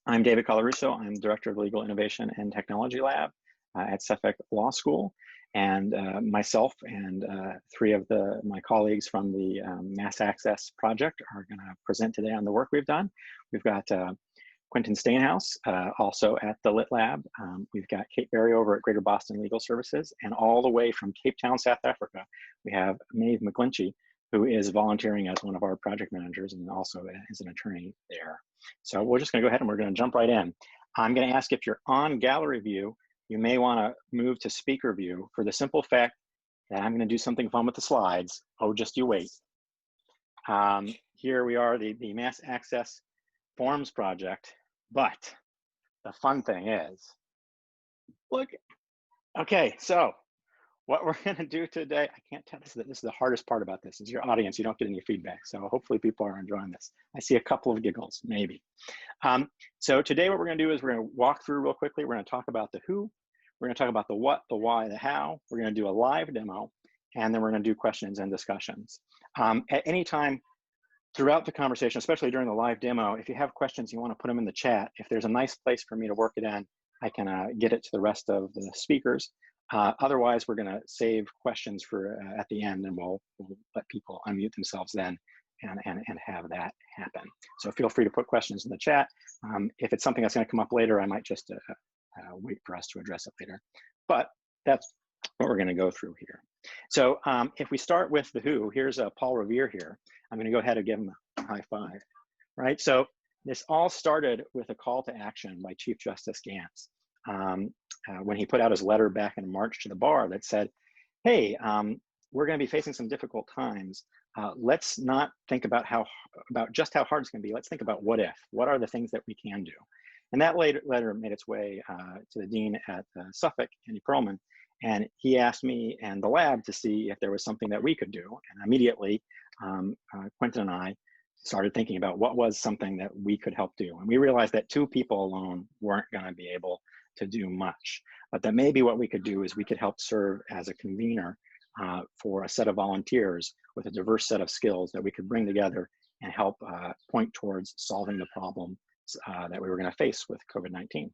I'm David Colarusso. I'm Director of Legal Innovation and Technology Lab at Suffolk Law School. And myself and three of my colleagues from the MassAccess project are going to present today on the work we've done. We've got Quentin Steenhouse, also at the Lit Lab. We've got Kate Berry over at Greater Boston Legal Services, and all the way from Cape Town, South Africa, we have Maeve McGlinchey, who is volunteering as one of our project managers and also is an attorney there. So we're just gonna go ahead and we're gonna jump right in. I'm gonna ask if you're on gallery view, you may wanna move to speaker view for the simple fact that I'm gonna do something fun with the slides. Oh, just you wait. Here we are, the MassAccess Forms project, but the fun thing is, look, okay, so what we're going to do today, I can't tell, this is the hardest part about this, is your audience, you don't get any feedback. So hopefully people are enjoying this. I see a couple of giggles, maybe. So today what we're going to do is we're going to walk through real quickly. We're going to talk about the who, we're going to talk about the what, the why, the how. We're going to do a live demo, and then we're going to do questions and discussions. At any time throughout the conversation, especially during the live demo, if you have questions, you want to put them in the chat. If there's a nice place for me to work it in, I can get it to the rest of the speakers. Otherwise, we're going to save questions for at the end, and we'll let people unmute themselves then and have that happen. So feel free to put questions in the chat. If it's something that's going to come up later, I might just wait for us to address it later. But that's what we're going to go through here. So if we start with the who, here's Paul Revere here. I'm going to go ahead and give him a high five, right? So this all started with a call to action by Chief Justice Gantz. When he put out his letter back in March to the bar that said, hey, we're going to be facing some difficult times. Let's not think about just how hard it's going to be. Let's think about what if. What are the things that we can do? And that letter made its way to the dean at Suffolk, Andy Perlman, and he asked me and the lab to see if there was something that we could do. And immediately, Quentin and I started thinking about what was something that we could help do. And we realized that two people alone weren't going to be able to do much, but that maybe what we could do is we could help serve as a convener for a set of volunteers with a diverse set of skills that we could bring together and help point towards solving the problem that we were going to face with COVID-19.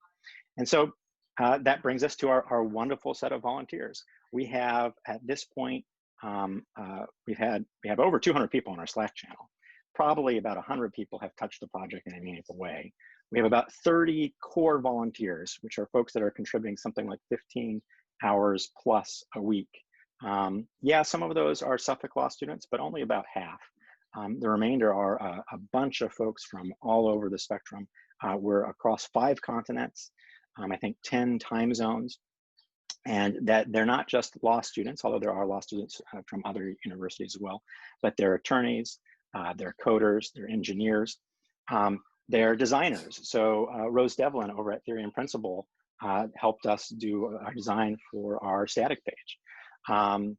And so that brings us to our wonderful set of volunteers. We have, at this point, we have over 200 people on our Slack channel. Probably about 100 people have touched the project in a meaningful way. We have about 30 core volunteers, which are folks that are contributing something like 15 hours plus a week. Yeah, some of those are Suffolk Law students, but only about half. The remainder are a bunch of folks from all over the spectrum. We're across 5 continents, I think 10 time zones, and that they're not just law students, although there are law students from other universities as well, but they're attorneys, they're coders, they're engineers, they're designers. So Rose Devlin over at Theory and Principle helped us do our design for our static page.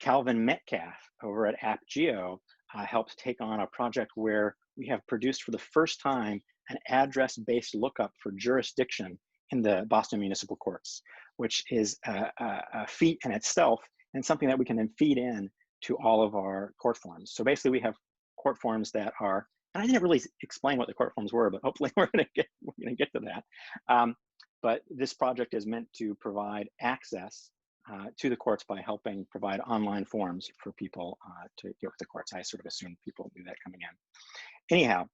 Calvin Metcalf over at AppGeo helped take on a project where we have produced for the first time an address-based lookup for jurisdiction in the Boston municipal courts, which is a feat in itself and something that we can then feed in to all of our court forms. So basically we have court forms that are, and I didn't really explain what the court forms were, but hopefully we're gonna get to that. But this project is meant to provide access to the courts by helping provide online forms for people to get with the courts. I sort of assumed people knew that coming in. Anyhow,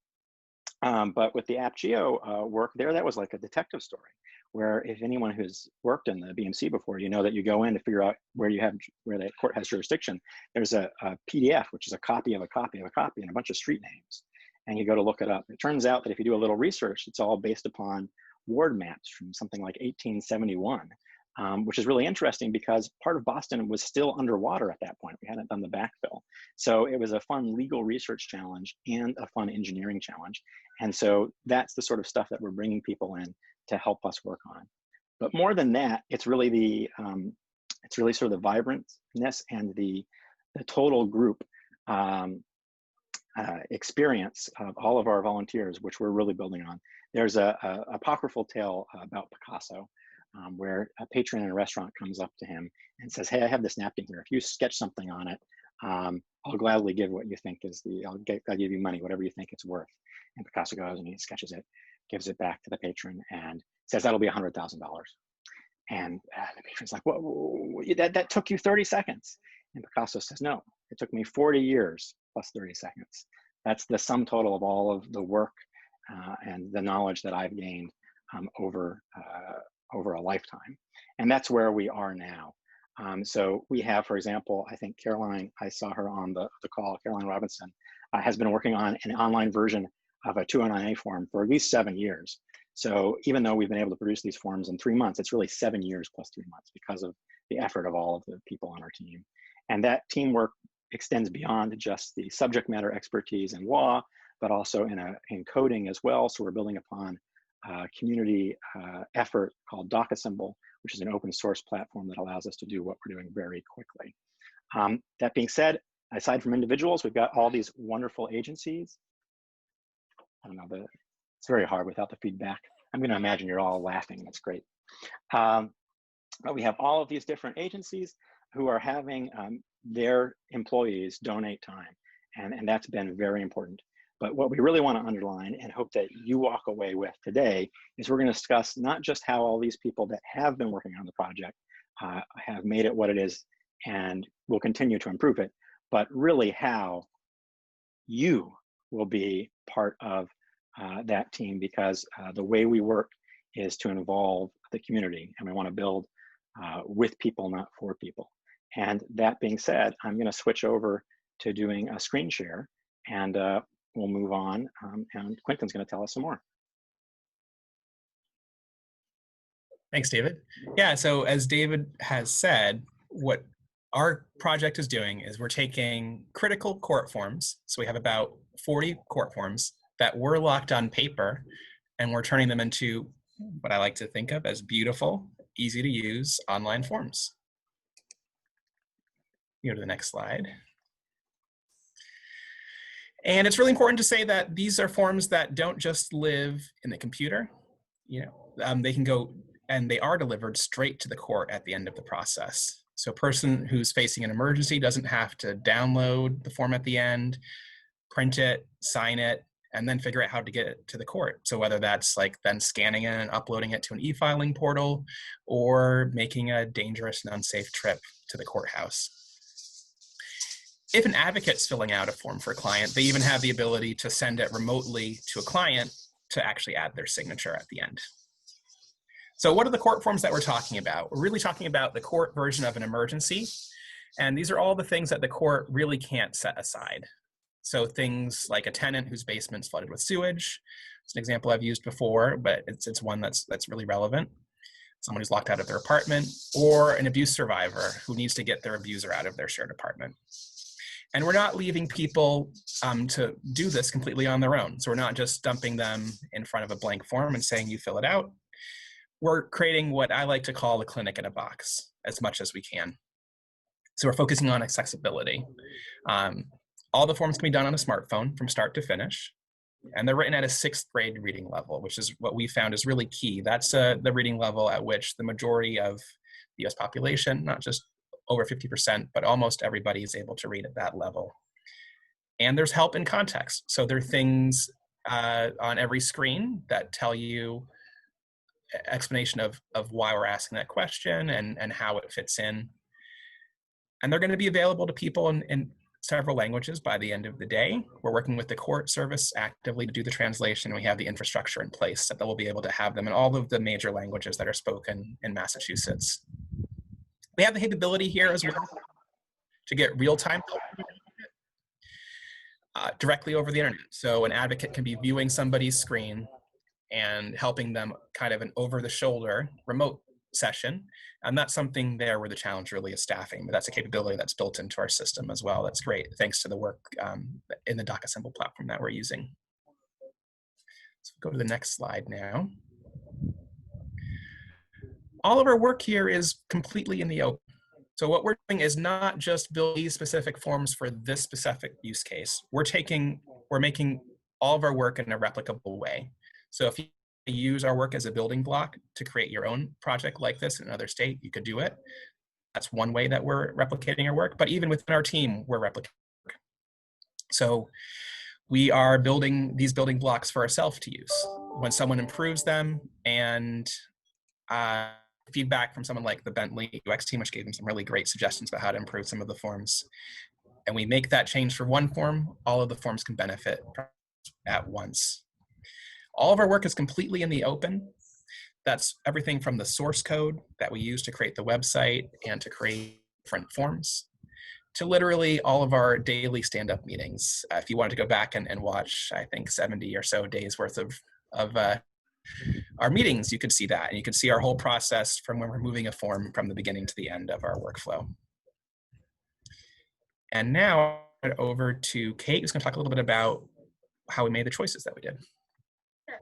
but with the AppGeo work there, that was like a detective story, where if anyone who's worked in the BMC before, you know that you go in to figure out where the court has jurisdiction. There's a PDF, which is a copy of a copy of a copy and a bunch of street names. And you go to look it up. It turns out that if you do a little research, it's all based upon ward maps from something like 1871, which is really interesting because part of Boston was still underwater at that point. We hadn't done the backfill. So it was a fun legal research challenge and a fun engineering challenge. And so that's the sort of stuff that we're bringing people in to help us work on. But more than that, it's really sort of the vibrantness and the total group experience of all of our volunteers, which we're really building on. There's a apocryphal tale about Picasso, where a patron in a restaurant comes up to him and says, hey, I have this napkin here. If you sketch something on it, I'll gladly give what you think is I'll give you money, whatever you think it's worth. And Picasso goes and he sketches it. gives it back to the patron and says that'll be $100,000. And the patron's like, "Whoa, that took you 30 seconds." And Picasso says, "No, it took me 40 years plus 30 seconds. That's the sum total of all of the work and the knowledge that I've gained over a lifetime." And that's where we are now. So we have, for example, I think Caroline, I saw her on the call, Caroline Robinson, has been working on an online version of a 209A form for at least 7 years. So even though we've been able to produce these forms in 3 months, it's really 7 years plus 3 months because of the effort of all of the people on our team. And that teamwork extends beyond just the subject matter expertise in law, but also in coding as well. So we're building upon a community effort called DocAssemble, which is an open source platform that allows us to do what we're doing very quickly. That being said, aside from individuals, we've got all these wonderful agencies. I don't know, it's very hard without the feedback. I'm going to imagine you're all laughing. That's great. But we have all of these different agencies who are having their employees donate time. And that's been very important. But what we really want to underline and hope that you walk away with today is we're going to discuss not just how all these people that have been working on the project have made it what it is and will continue to improve it, but really how you will be part of that team, because the way we work is to involve the community, and we want to build with people, not for people. And that being said, I'm going to switch over to doing a screen share, and we'll move on, and Quentin's going to tell us some more. Thanks, David. Yeah, so as David has said, what our project is doing is we're taking critical court forms. So we have about 40 court forms that were locked on paper, and we're turning them into what I like to think of as beautiful, easy to use online forms. Go to the next slide. And it's really important to say that these are forms that don't just live in the computer. They can go, and they are delivered straight to the court at the end of the process. So a person who's facing an emergency doesn't have to download the form at the end, print it, sign it, and then figure out how to get it to the court. So whether that's like then scanning it and uploading it to an e-filing portal, or making a dangerous and unsafe trip to the courthouse. If an advocate's filling out a form for a client, they even have the ability to send it remotely to a client to actually add their signature at the end. So what are the court forms that we're talking about? We're really talking about the court version of an emergency. And these are all the things that the court really can't set aside. So things like a tenant whose basement's flooded with sewage. It's an example I've used before, but it's one that's really relevant. Someone who's locked out of their apartment, or an abuse survivor who needs to get their abuser out of their shared apartment. And we're not leaving people to do this completely on their own. So we're not just dumping them in front of a blank form and saying, you fill it out. We're creating what I like to call a clinic in a box as much as we can. So we're focusing on accessibility. All the forms can be done on a smartphone from start to finish. And they're written at a 6th grade reading level, which is what we found is really key. That's the reading level at which the majority of the US population, not just over 50%, but almost everybody is able to read at that level. And there's help in context. So there are things on every screen that tell you explanation of why we're asking that question and how it fits in. And they're going to be available to people in several languages by the end of the day. We're working with the court service actively to do the translation. We have the infrastructure in place so that we'll be able to have them in all of the major languages that are spoken in Massachusetts. We have the capability here as well to get real-time directly over the internet. So an advocate can be viewing somebody's screen and helping them kind of an over-the-shoulder remote session. And that's something there where the challenge really is staffing, but that's a capability that's built into our system as well. That's great, thanks to the work in the DocAssemble platform that we're using. So go to the next slide now. All of our work here is completely in the open. So what we're doing is not just build these specific forms for this specific use case. We're making all of our work in a replicable way. So if you use our work as a building block to create your own project like this in another state, you could do it. That's one way that we're replicating our work, but even within our team, we're replicating work. So we are building these building blocks for ourselves to use. When someone improves them and feedback from someone like the Bentley UX team, which gave them some really great suggestions about how to improve some of the forms, and we make that change for one form, all of the forms can benefit at once. All of our work is completely in the open. That's everything from the source code that we use to create the website and to create different forms, to literally all of our daily stand-up meetings. If you wanted to go back and watch, I think 70 or so days worth of our meetings, you could see that. And you could see our whole process from when we're moving a form from the beginning to the end of our workflow. And now over to Kate, who's going to talk a little bit about how we made the choices that we did. Sure.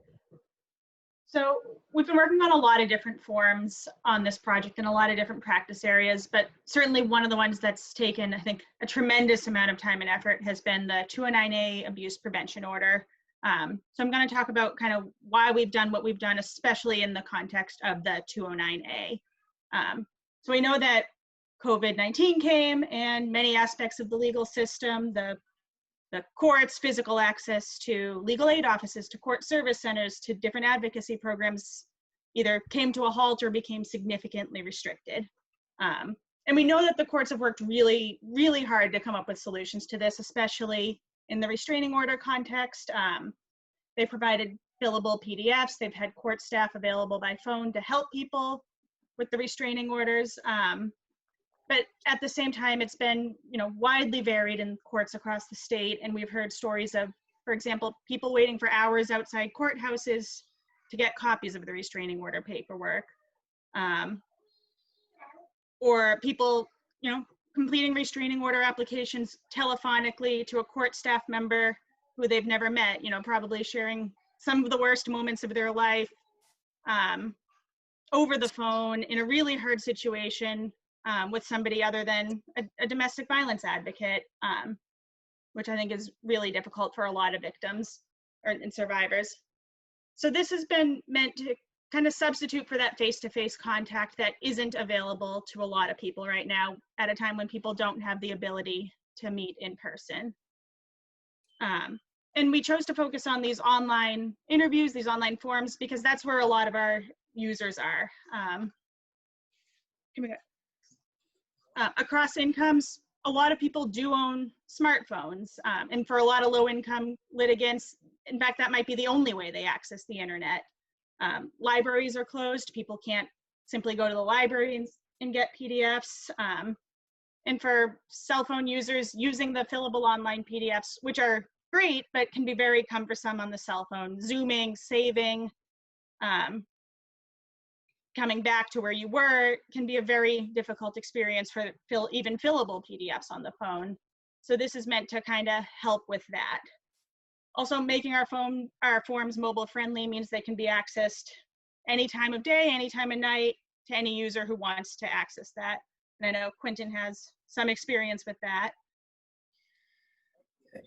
So we've been working on a lot of different forms on this project in a lot of different practice areas, but certainly one of the ones that's taken, I think, a tremendous amount of time and effort has been the 209A abuse prevention order. So I'm going to talk about kind of why we've done what we've done, especially in the context of the 209A. So we know that COVID-19 came and many aspects of the legal system, the courts, physical access to legal aid offices, to court service centers, to different advocacy programs either came to a halt or became significantly restricted. And we know that the courts have worked really, really hard to come up with solutions to this, especially in the restraining order context. They provided fillable PDFs. They've had court staff available by phone to help people with the restraining orders. But at the same time, it's been, widely varied in courts across the state. And we've heard stories of, for example, people waiting for hours outside courthouses to get copies of the restraining order paperwork. Or people, completing restraining order applications telephonically to a court staff member who they've never met, probably sharing some of the worst moments of their life over the phone in a really hard situation with somebody other than a domestic violence advocate, which I think is really difficult for a lot of victims and survivors. So this has been meant to kind of substitute for that face-to-face contact that isn't available to a lot of people right now at a time when people don't have the ability to meet in person. And we chose to focus on these online interviews, these online forums, because that's where a lot of our users are. Across incomes, a lot of people do own smartphones. And for a lot of low-income litigants, in fact, that might be the only way they access the internet. Libraries are closed. People can't simply go to the library and get PDFs. And for cell phone users, using the fillable online PDFs, which are great, but can be very cumbersome on the cell phone. Zooming, saving, coming back to where you were can be a very difficult experience for even fillable PDFs on the phone. So this is meant to kind of help with that. Also, making our forms mobile friendly means they can be accessed any time of day, any time of night, to any user who wants to access that. And I know Quentin has some experience with that.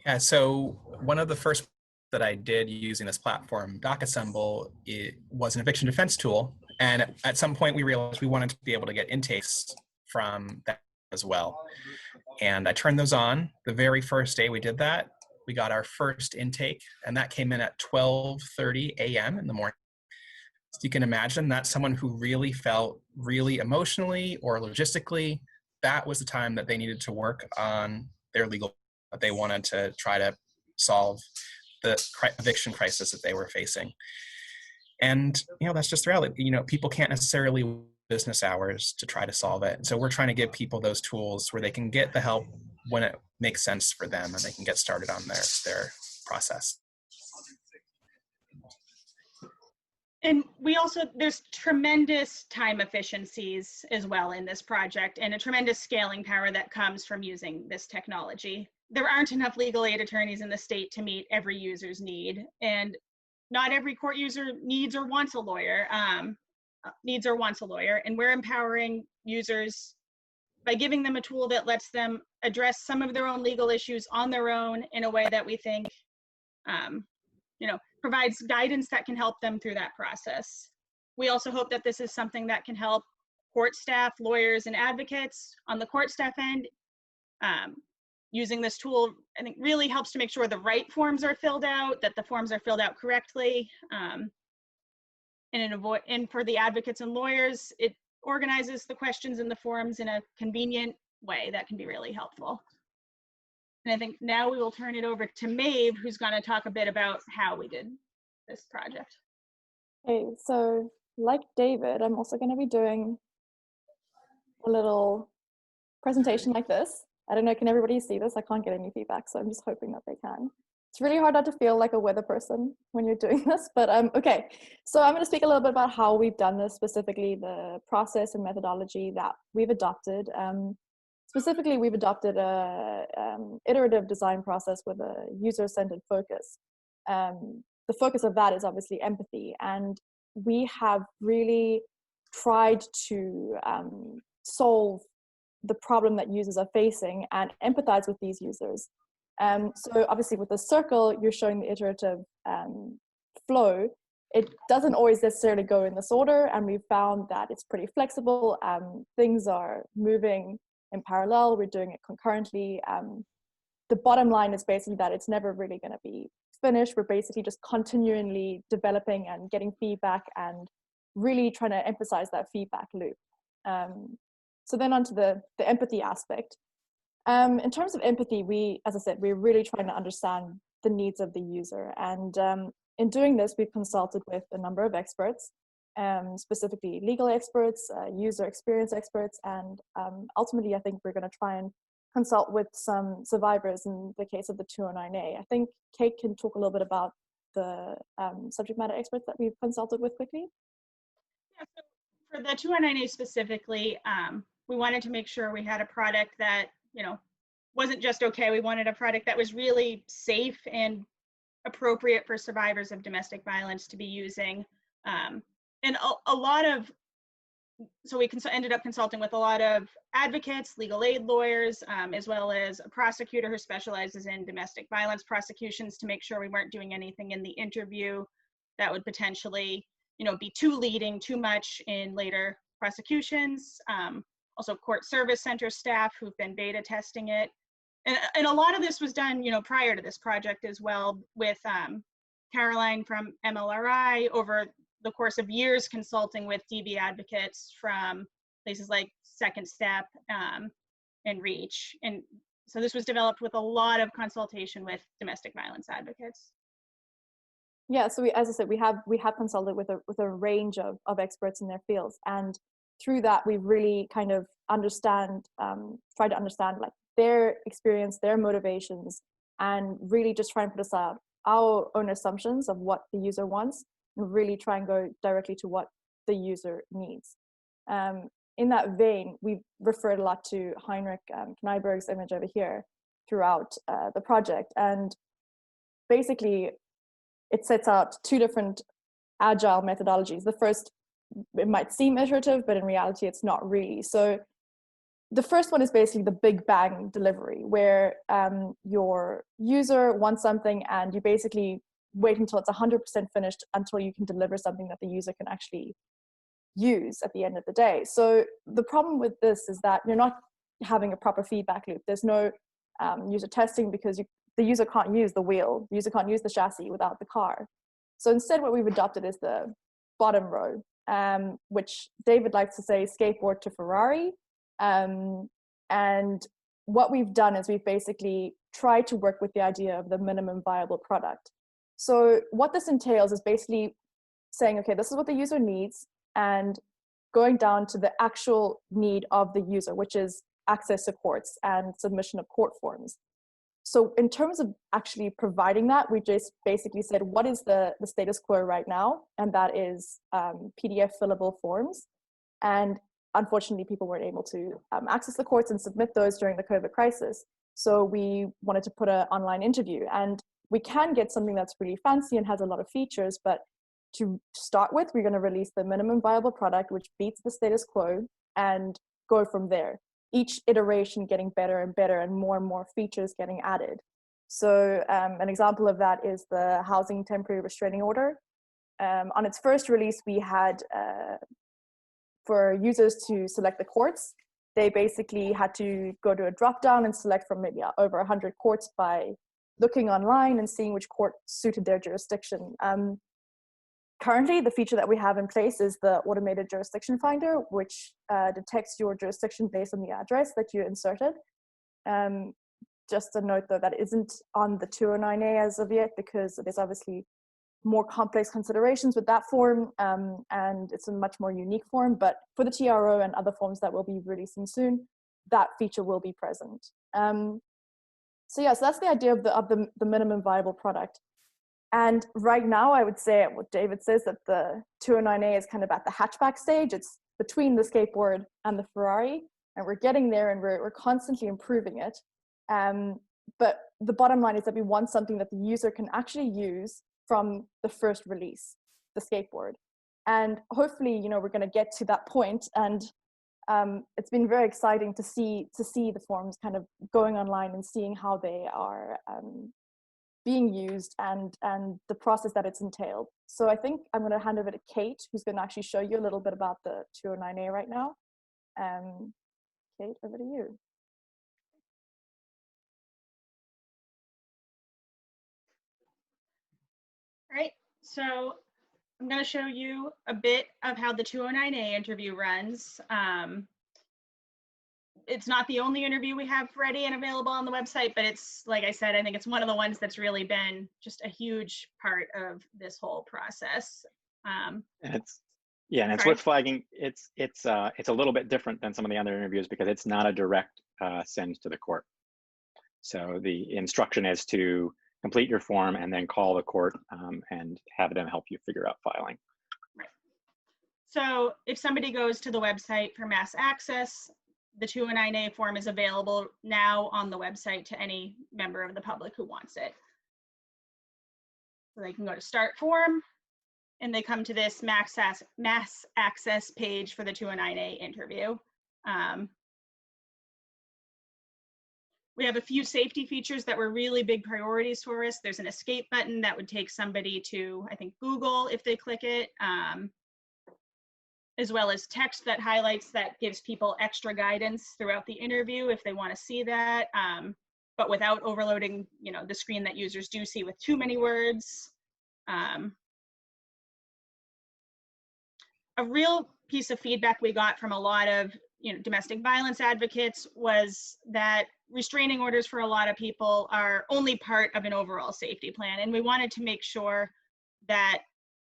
Yeah, so one of the first that I did using this platform, DocAssemble, it was an eviction defense tool. And at some point we realized we wanted to be able to get intakes from that as well. And I turned those on. The very first day we did that, we got our first intake, and that came in at 12:30 a.m. in the morning. So you can imagine that's someone who really felt really emotionally or logistically, that was the time that they needed to work on their legal, that they wanted to try to solve the eviction crisis that they were facing. And, that's just the reality. People can't necessarily work business hours to try to solve it. So we're trying to give people those tools where they can get the help when it makes sense for them and they can get started on their process. And there's tremendous time efficiencies as well in this project, and a tremendous scaling power that comes from using this technology. There aren't enough legal aid attorneys in the state to meet every user's need, and not every court user needs or wants a lawyer, and we're empowering users by giving them a tool that lets them address some of their own legal issues on their own in a way that we think provides guidance that can help them through that process. We also hope that this is something that can help court staff, lawyers, and advocates on the court staff end using this tool, I think, really helps to make sure the right forms are filled out, that the forms are filled out correctly. And for the advocates and lawyers, it organizes the questions in the forms in a convenient way that can be really helpful. And I think now we will turn it over to Maeve, who's going to talk a bit about how we did this project. Okay, so like David, I'm also going to be doing a little presentation like this. I don't know, can everybody see this? I can't get any feedback, so I'm just hoping that they can. It's really hard not to feel like a weather person when you're doing this, but okay. So I'm going to speak a little bit about how we've done this, specifically the process and methodology that we've adopted. Specifically, we've adopted a iterative design process with a user-centered focus. The focus of that is obviously empathy, and we have really tried to solve the problem that users are facing and empathize with these users. So obviously with the circle, you're showing the iterative flow. It doesn't always necessarily go in this order, and we've found that it's pretty flexible. Things are moving in parallel, we're doing it concurrently. The bottom line is basically that it's never really going to be finished. We're basically just continually developing and getting feedback and really trying to emphasize that feedback loop. So then onto the empathy aspect. In terms of empathy, as I said, we're really trying to understand the needs of the user. And in doing this, we've consulted with a number of experts, specifically legal experts, user experience experts, and ultimately, I think we're going to try and consult with some survivors in the case of the 209A. I think Kate can talk a little bit about the subject matter experts that we've consulted with quickly. Yeah, so for the 209A specifically, we wanted to make sure we had a product that, wasn't just okay. We wanted a product that was really safe and appropriate for survivors of domestic violence to be using. And a lot of, so we ended up consulting with a lot of advocates, legal aid lawyers, as well as a prosecutor who specializes in domestic violence prosecutions, to make sure we weren't doing anything in the interview that would potentially, be too leading, too much in later prosecutions. Also court service center staff who've been beta testing it. And a lot of this was done, prior to this project as well, with Caroline from MLRI over the course of years consulting with DV advocates from places like Second Step and REACH. And so this was developed with a lot of consultation with domestic violence advocates. Yeah, so as I said, we have consulted with a range of experts in their fields, and through that we've really kind of tried to understand like their experience, their motivations, and really just try and put aside our own assumptions of what the user wants and really try and go directly to what the user needs. In that vein, we've referred a lot to Heinrich Kneiberg's image over here throughout the project, and basically it sets out two different agile methodologies. The first, it might seem iterative, but in reality it's not really. So the first one is basically the big bang delivery, where your user wants something and you basically wait until it's 100% finished until you can deliver something that the user can actually use at the end of the day. So the problem with this is that you're not having a proper feedback loop. There's no user testing because the user can't use the wheel, the user can't use the chassis without the car. So instead what we've adopted is the bottom row, which David likes to say skateboard to Ferrari. And what we've done is we've basically tried to work with the idea of the minimum viable product. So what this entails is basically saying, okay, this is what the user needs, and going down to the actual need of the user, which is access to courts and submission of court forms. So in terms of actually providing that, we just basically said, what is the status quo right now? And that is PDF fillable forms. And unfortunately, people weren't able to access the courts and submit those during the COVID crisis. So we wanted to put an online interview, and we can get something that's really fancy and has a lot of features, but to start with, we're going to release the minimum viable product, which beats the status quo, and go from there. Each iteration getting better and better, and more features getting added. So an example of that is the housing temporary restraining order. On its first release, we had for users to select the courts, they basically had to go to a drop down and select from maybe over 100 courts by looking online and seeing which court suited their jurisdiction. Currently, the feature that we have in place is the automated jurisdiction finder, which detects your jurisdiction based on the address that you inserted. Just a note, though, that isn't on the 209A as of yet, because there's obviously more complex considerations with that form, and it's a much more unique form. But for the TRO and other forms that we'll be releasing soon, that feature will be present. So yeah, so that's the idea of the minimum viable product. And right now, I would say what David says, that the 209A is kind of at the hatchback stage. It's between the skateboard and the Ferrari, and we're getting there, and we're constantly improving it. But the bottom line is that we want something that the user can actually use from the first release, the skateboard. And hopefully, you know, we're going to get to that point. And it's been very exciting to see the forms kind of going online and seeing how they are being used and the process that it's entailed. So I think I'm going to hand over to Kate, who's going to actually show you a little bit about the 209A right now. Kate, over to you. All right, so I'm going to show you a bit of how the 209A interview runs. It's not the only interview we have ready and available on the website, but it's, like I said, I think it's one of the ones that's really been just a huge part of this whole process. And it's worth flagging. It's a little bit different than some of the other interviews because it's not a direct send to the court. So the instruction is to complete your form and then call the court and have them help you figure out filing. Right. So if somebody goes to the website for MassAccess, the 209A form is available now on the website to any member of the public who wants it. So they can go to Start Form, and they come to this MassAccess page for the 209A interview. We have a few safety features that were really big priorities for us. There's an escape button that would take somebody to, I think, Google if they click it, as well as text that highlights that gives people extra guidance throughout the interview if they want to see that, but without overloading, you know, the screen that users do see with too many words. A real piece of feedback we got from a lot of, you know, domestic violence advocates was that restraining orders for a lot of people are only part of an overall safety plan. And we wanted to make sure that,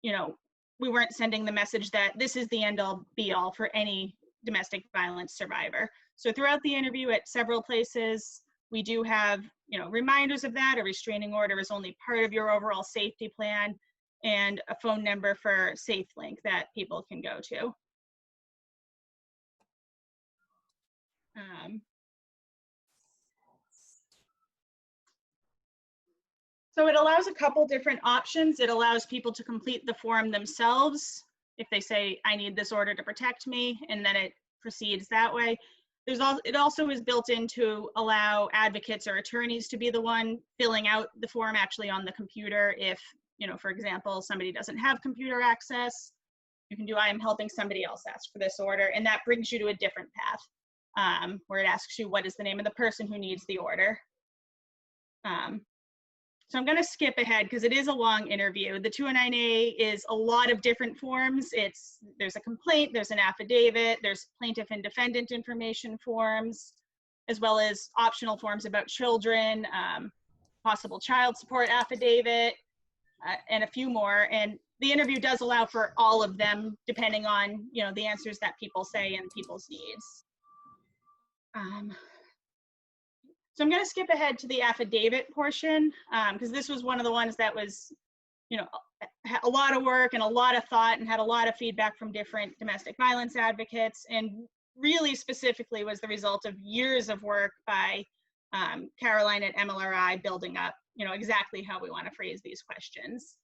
you know, we weren't sending the message that this is the end all be all for any domestic violence survivor. So throughout the interview at several places, we do have, you know, reminders of that. A restraining order is only part of your overall safety plan, and a phone number for SafeLink that people can go to. So it allows a couple different options. It allows people to complete the form themselves if they say, I need this order to protect me, and then it proceeds that way. It also is built in to allow advocates or attorneys to be the one filling out the form actually on the computer. If, you know, for example, somebody doesn't have computer access, you can do, I am helping somebody else ask for this order, and that brings you to a different path where it asks you what is the name of the person who needs the order. So I'm going to skip ahead because it is a long interview. The 209A is a lot of different forms. There's a complaint, there's an affidavit, there's plaintiff and defendant information forms, as well as optional forms about children, possible child support affidavit, and a few more. And the interview does allow for all of them, depending on, you know, the answers that people say and people's needs. So I'm going to skip ahead to the affidavit portion because this was one of the ones that was, you know, a lot of work and a lot of thought and had a lot of feedback from different domestic violence advocates, and really specifically was the result of years of work by Caroline at MLRI building up, you know, exactly how we want to phrase these questions.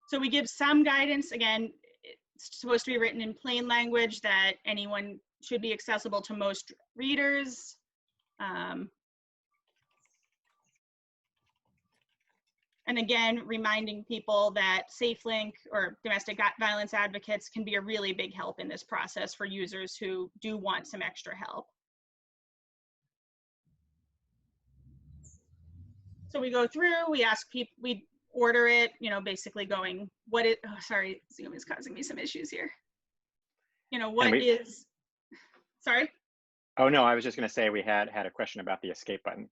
So we give some guidance. Again, it's supposed to be written in plain language that anyone should be accessible to most readers. And again, reminding people that SafeLink or domestic violence advocates can be a really big help in this process for users who do want some extra help. So we go through, we ask people, we order it, you know, basically going, what it, oh, sorry, Zoom is causing me some issues here. You know, what is, sorry? Oh, no, I was just going to say we had a question about the escape button.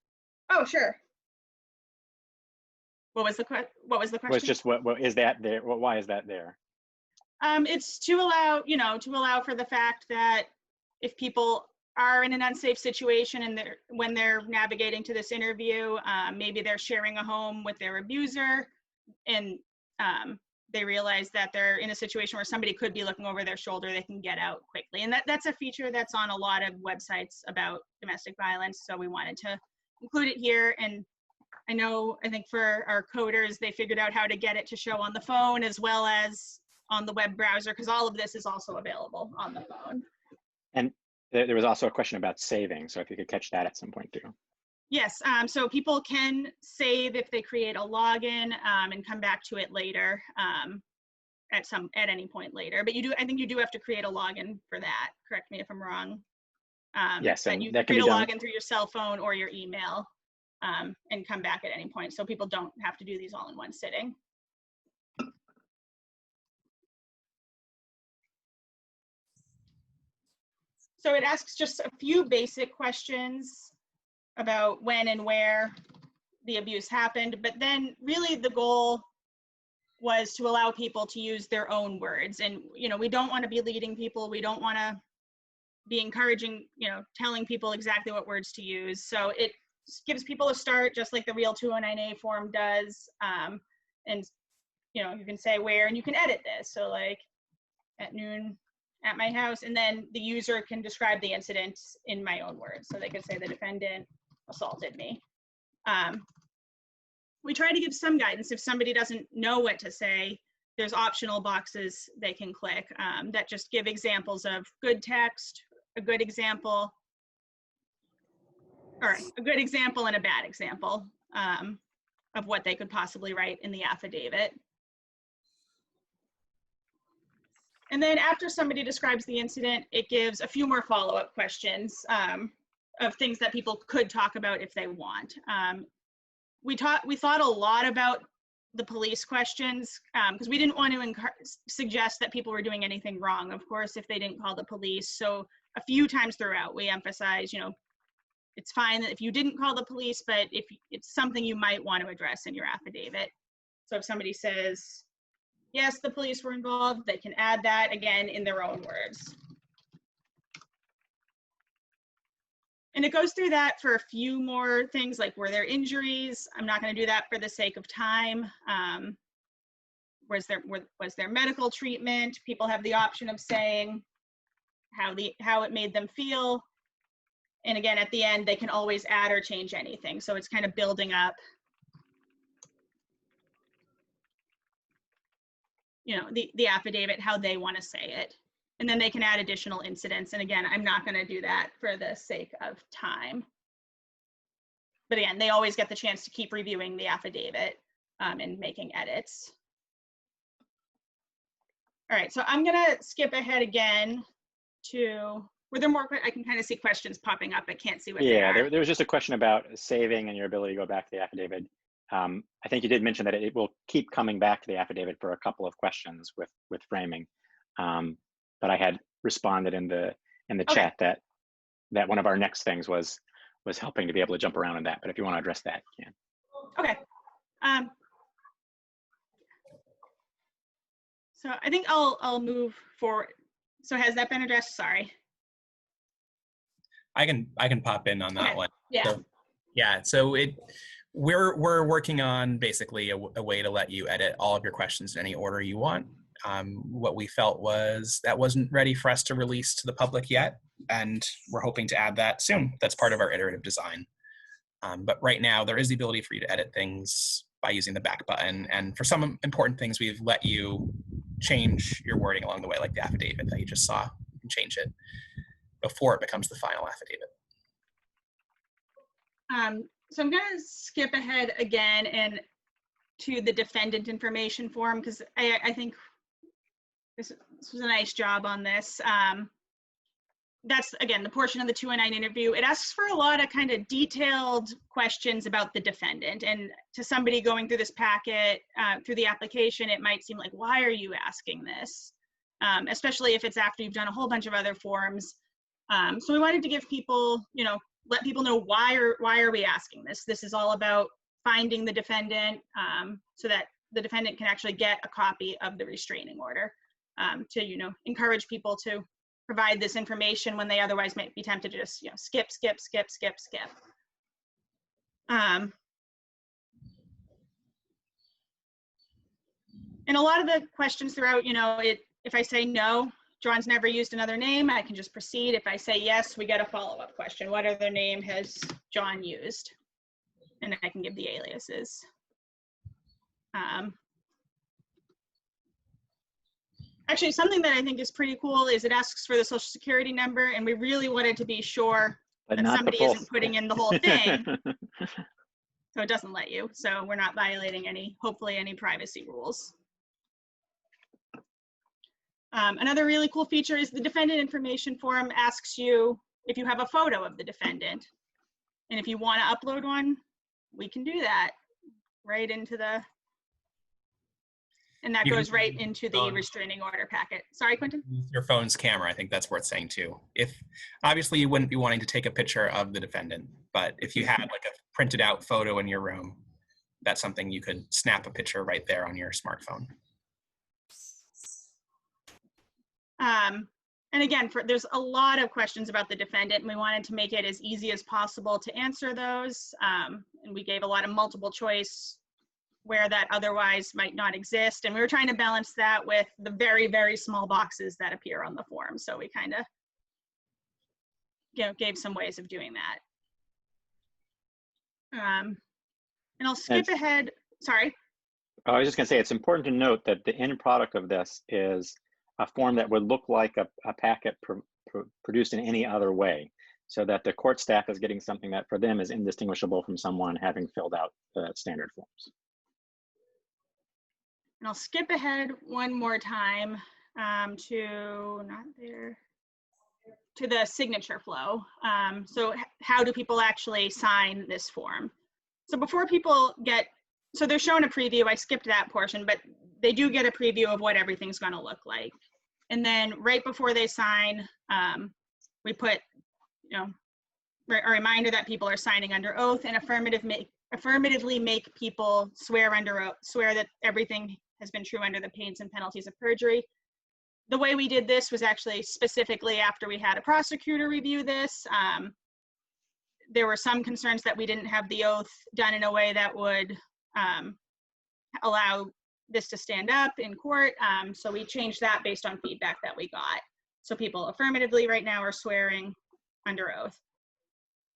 Oh, sure. What was the question? Was just what is that there? Why is that there? It's to allow, you know, to allow for the fact that if people are in an unsafe situation and when they're navigating to this interview, maybe they're sharing a home with their abuser, and they realize that they're in a situation where somebody could be looking over their shoulder, they can get out quickly. And that's a feature that's on a lot of websites about domestic violence. So we wanted to include it here. And I think for our coders, they figured out how to get it to show on the phone as well as on the web browser, because all of this is also available on the phone. And there was also a question about saving. So if you could catch that at some point too. Yes, so people can save if they create a login and come back to it later at any point later. But I think you do have to create a login for that. Correct me if I'm wrong. Yes, and you that can create be a done. login through your cell phone or your email and come back at any point. So people don't have to do these all in one sitting. So it asks just a few basic questions about when and where the abuse happened, but then really the goal was to allow people to use their own words. And, you know, we don't want to be leading people. We don't want to be encouraging, you know, telling people exactly what words to use. So it gives people a start, just like the Real 209A form does. And, you know, you can say where, and you can edit this. So like at noon at my house, and then the user can describe the incident in my own words. So they could say the defendant assaulted me. We try to give some guidance. If somebody doesn't know what to say, there's optional boxes they can click that just give examples of good text, a good example, or a good example and a bad example of what they could possibly write in the affidavit. And then after somebody describes the incident, it gives a few more follow-up questions of things that people could talk about if they want. We thought a lot about the police questions because we didn't want to suggest that people were doing anything wrong, of course, if they didn't call the police. So a few times throughout, we emphasize, you know, it's fine if you didn't call the police, but if it's something you might want to address in your affidavit. So if somebody says, yes, the police were involved, they can add that again in their own words. And it goes through that for a few more things, like were there injuries? I'm not going to do that for the sake of time. Was there medical treatment? People have the option of saying how it made them feel. And again, at the end, they can always add or change anything. So it's kind of building up, you know, the affidavit, how they want to say it. And then they can add additional incidents. And again, I'm not going to do that for the sake of time. But again, they always get the chance to keep reviewing the affidavit and making edits. All right, so I'm going to skip ahead again to, were there more? I can kind of see questions popping up. I can't see what they are. Yeah, there was just a question about saving and your ability to go back to the affidavit. I think you did mention that it will keep coming back to the affidavit for a couple of questions with framing. But I had responded in the chat that one of our next things was helping to be able to jump around in that. But if you want to address that, you can. Okay. So I think I'll move forward. So has that been addressed? Sorry. I can pop in on that one. Yeah. So, yeah. So we're working on basically a way to let you edit all of your questions in any order you want. What we felt was that wasn't ready for us to release to the public yet, and we're hoping to add that soon. That's part of our iterative design. But right now, there is the ability for you to edit things by using the back button. And for some important things, we've let you change your wording along the way, like the affidavit that you just saw. You can change it before it becomes the final affidavit. So I'm going to skip ahead again, and to the defendant information form, because I think this was a nice job on this. That's, again, the portion of the 209 interview. It asks for a lot of kind of detailed questions about the defendant. And to somebody going through this packet, through the application, it might seem like, why are you asking this? Especially if it's after you've done a whole bunch of other forms. So we wanted to give people, let people know why are we asking this? This is all about finding the defendant, so that the defendant can actually get a copy of the restraining order, to, encourage people to provide this information when they otherwise might be tempted to just, skip. And a lot of the questions throughout, if I say no, John's never used another name, I can just proceed. If I say yes, we get a follow-up question. What other name has John used? And I can give the aliases. Actually, something that I think is pretty cool is it asks for the social security number, and we really wanted to be sure that somebody isn't putting in the whole thing. So it doesn't let you. So we're not violating hopefully any privacy rules. Another really cool feature is the defendant information form asks you if you have a photo of the defendant. And if you want to upload one, we can do that right into and that goes right into the restraining order packet. Sorry, Quentin? Your phone's camera, I think that's worth saying too. Obviously you wouldn't be wanting to take a picture of the defendant, but if you had like a printed out photo in your room, that's something you could snap a picture right there on your smartphone. And again, there's a lot of questions about the defendant, and we wanted to make it as easy as possible to answer those. And we gave a lot of multiple choice where that otherwise might not exist. And we were trying to balance that with the very, very small boxes that appear on the form. So we kind of, gave some ways of doing that. And I'll skip ahead. Sorry. I was just gonna say, it's important to note that the end product of this is a form that would look like a packet produced in any other way, so that the court staff is getting something that for them is indistinguishable from someone having filled out the standard forms. And I'll skip ahead one more time to the signature flow. So how do people actually sign this form? So before people so they're shown a preview. I skipped that portion, but they do get a preview of what everything's going to look like. And then right before they sign, we put, a reminder that people are signing under oath, and affirmatively make people swear under oath, swear that everything has been true under the pains and penalties of perjury. The way we did this was actually specifically after we had a prosecutor review this. There were some concerns that we didn't have the oath done in a way that would allow this to stand up in court. So we changed that based on feedback that we got. So people affirmatively right now are swearing under oath.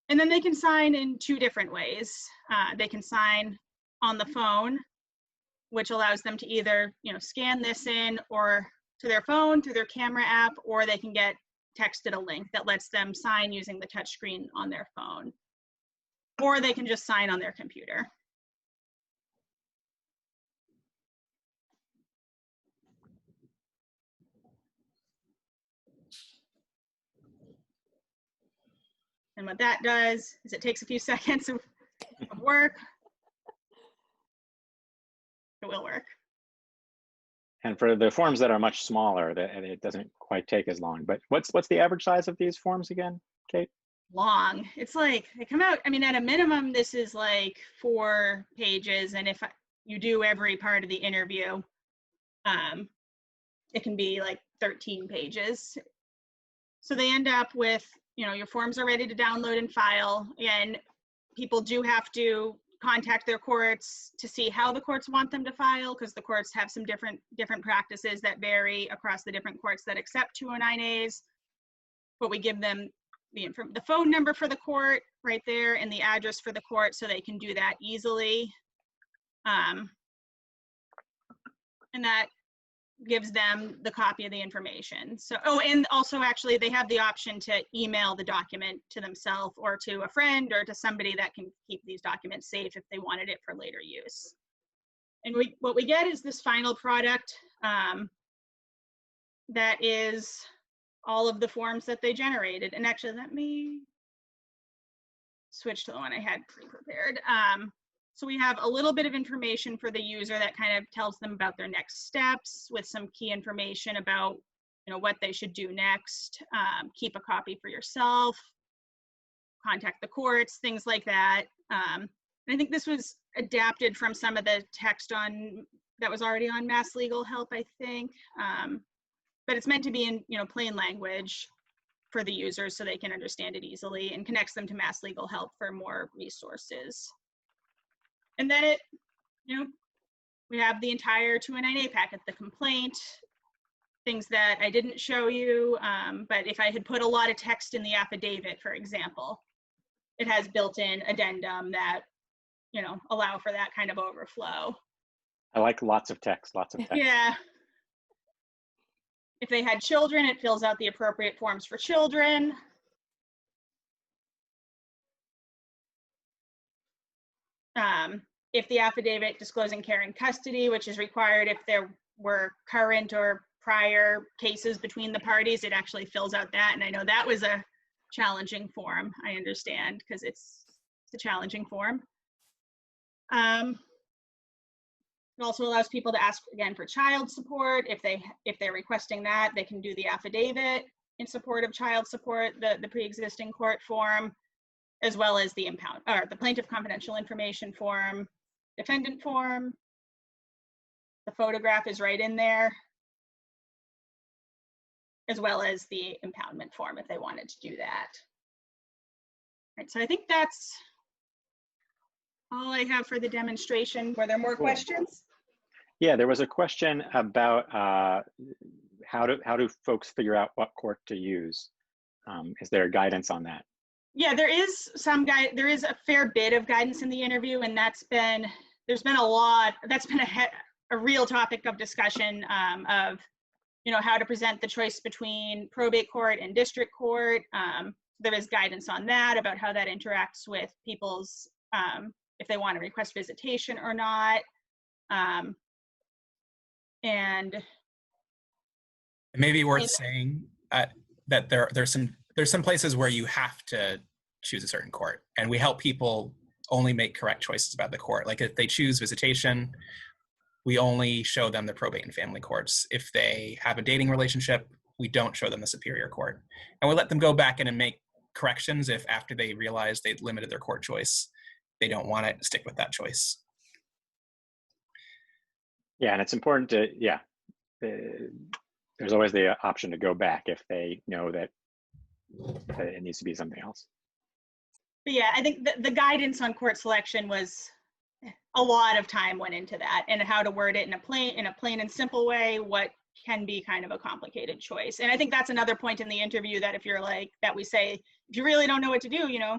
And then they can sign in two different ways. They can sign on the phone, which allows them to either, scan this in or to their phone through their camera app, or they can get texted a link that lets them sign using the touchscreen on their phone, or they can just sign on their computer. And what that does is it takes a few seconds of work. It will work. And for the forms that are much smaller, it doesn't quite take as long. But what's the average size of these forms again, Kate? Long. It's like they come out. I mean, at a minimum, this is like 4 pages, and if you do every part of the interview, it can be like 13 pages. So they end up with, your forms are ready to download and file. Again, people do have to contact their courts to see how the courts want them to file, because the courts have some different practices that vary across the different courts that accept 209As. But we give them the phone number for the court right there and the address for the court so they can do that easily. And that gives them the copy of the information. So, and also actually they have the option to email the document to themselves or to a friend or to somebody that can keep these documents safe if they wanted it for later use. And what we get is this final product that is all of the forms that they generated. And actually, let me switch to the one I had pre-prepared. So we have a little bit of information for the user that kind of tells them about their next steps, with some key information about, you know, what they should do next. Keep a copy for yourself, contact the courts, things like that. And I think this was adapted from some of the text that was already on Mass Legal Help, I think. But it's meant to be in, you know, plain language for the users so they can understand it easily, and connects them to Mass Legal Help for more resources. And then we have the entire 209A packet, the complaint, things that I didn't show you, but if I had put a lot of text in the affidavit, for example, it has built-in addendum that, you know, allow for that kind of overflow. I like lots of text, lots of text. Yeah. If they had children, it fills out the appropriate forms for children. If the affidavit disclosing care and custody, which is required if there were current or prior cases between the parties, it actually fills out that. And I know that was a challenging form, I understand, because it's a challenging form. It also allows people to ask again for child support. If they're requesting that, they can do the affidavit in support of child support, the pre-existing court form, as well as the plaintiff confidential information form, defendant form. The photograph is right in there, as well as the impoundment form if they wanted to do that. Right, so I think that's all I have for the demonstration. Were there more questions? Yeah, there was a question about how do folks figure out what court to use? Is there guidance on that? Yeah, there is there is a fair bit of guidance in the interview, and there's been a lot. That's been a real topic of discussion of, you know, how to present the choice between probate court and district court. There is guidance on that, about how that interacts with people's, if they want to request visitation or not. And it may be worth saying that there's some places where you have to choose a certain court, and we help people only make correct choices about the court. Like if they choose visitation, we only show them the probate and family courts. If they have a dating relationship, we don't show them the superior court. And we let them go back in and make corrections if after they realize they've limited their court choice, they don't want to stick with that choice. Yeah, and it's important to, there's always the option to go back if they know that it needs to be something else. But yeah, I think the guidance on court selection was, a lot of time went into that, and how to word it in a plain and simple way, what can be kind of a complicated choice. And I think that's another point in the interview, that if you're like, that we say, if you really don't know what to do, you know,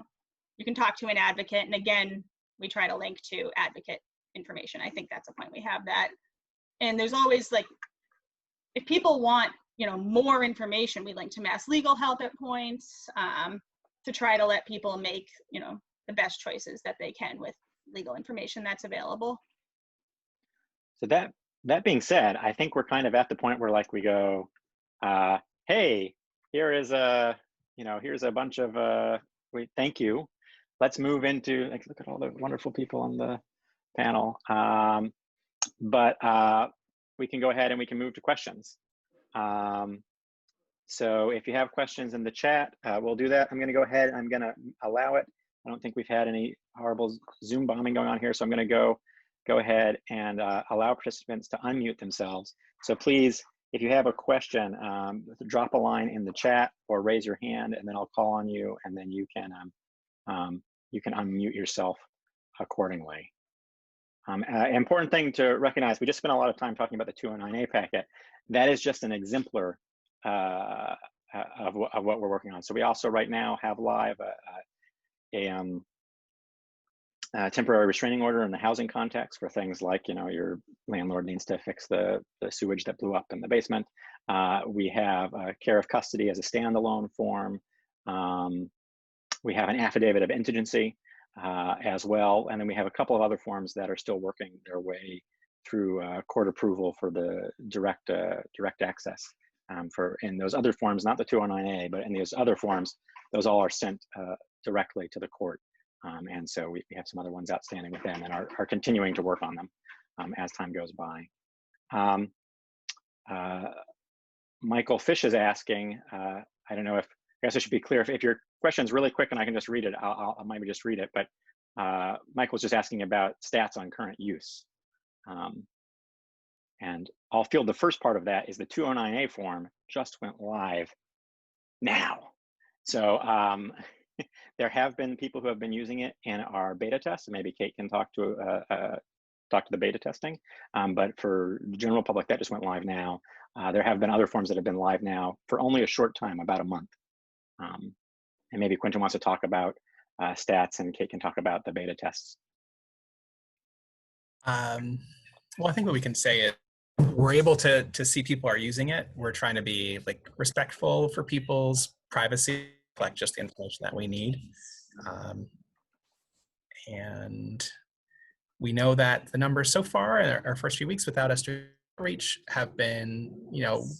you can talk to an advocate. And again, we try to link to advocate information. I think that's a point we have that. And there's always, like, if people want, you know, more information, we link to Mass Legal Help at points, to try to let people make, you know, the best choices that they can with legal information that's available. So that being said, I think we're kind of at the point where, like, we go, hey, here's a bunch of thank you. Let's move into, like, look at all the wonderful people on the panel. But we can go ahead and we can move to questions. So if you have questions in the chat, we'll do that. I'm going to go ahead. I'm going to allow it. I don't think we've had any horrible Zoom bombing going on here, so I'm going to go ahead and allow participants to unmute themselves. So please, if you have a question, drop a line in the chat or raise your hand, and then I'll call on you, and then you can unmute yourself accordingly. Important thing to recognize, we just spent a lot of time talking about the 209A packet. That is just an exemplar of what we're working on. So we also right now have live a temporary restraining order in the housing context for things like, you know, your landlord needs to fix the sewage that blew up in the basement. We have care of custody as a standalone form. We have an affidavit of indigency as well. And then we have a couple of other forms that are still working their way court approval for the direct access. In those other forms, not the 209A, but in those other forms, those all are sent directly to the court. And so we have some other ones outstanding with them and are continuing to work on them as time goes by. Michael Fish is asking, I don't know if, I guess it should be clear, if your question's really quick and I can just read it, I'll maybe just read it, but Michael's just asking about stats on current use. And I'll field the first part of that is the 209A form just went live now. So there have been people who have been using it in our beta test, and maybe Kate can talk to the beta testing. But for the general public, that just went live now. There have been other forms that have been live now for only a short time, about a month. And maybe Quentin wants to talk about stats, and Kate can talk about the beta tests. Well, I think what we can say is we're able to see people are using it. We're trying to be like respectful for people's privacy, collect just the information that we need. And we know that the numbers so far in our first few weeks without us to reach have been,